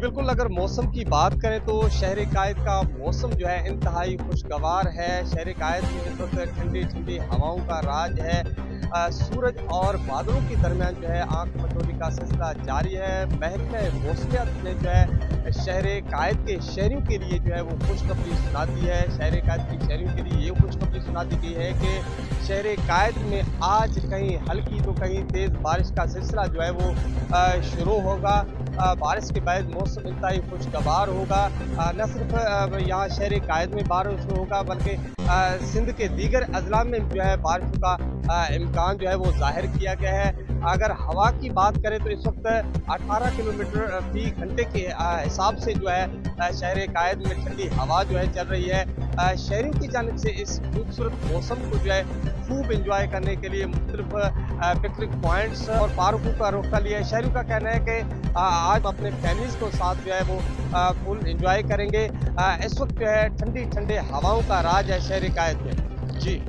बिल्कुल, अगर मौसम की बात करें तो शहर कायद का मौसम जो है इंतहाई खुशगवार है। शहर कायद में इस वक्त ठंडी ठंडी हवाओं का राज है। सूरज और बादलों के दरमियान जो है आंख मटोली का सिलसिला जारी है। महकमे मौसमियत ने जो है शहर कायद के शहरियों के लिए जो है वो खुशखबरी सुना दी है। शहर कायद के शहरियों के लिए ये खुशखबरी सुना दी गई है कि शहर कायद में आज कहीं हल्की तो कहीं तेज़ बारिश का सिलसिला जो है वो शुरू होगा। बारिश के बाद मौसम इंतहाई खुशगवार होगा। न सिर्फ यहाँ शहर कायद में बारिश होगा बल्कि सिंध के दीगर अजला में जो है बारिश का इम्कान जो है वो जाहिर किया गया है। अगर हवा की बात करें तो इस वक्त 18 किलोमीटर फी घंटे के हिसाब से जो है शहर कायद में ठंडी हवा जो है चल रही है। शहरियों की जानिब से इस खूबसूरत मौसम को जो है खूब इंजॉय करने के लिए मुख्तलिफ पिकनिक पॉइंट्स और पार्कों का रुख कर लिया है। शहरियों का कहना है कि आज अपने फैमिलीज को साथ जो है वो फुल इंजॉय करेंगे। इस वक्त जो है ठंडी ठंडे हवाओं का राज है शहर कायद में। जी।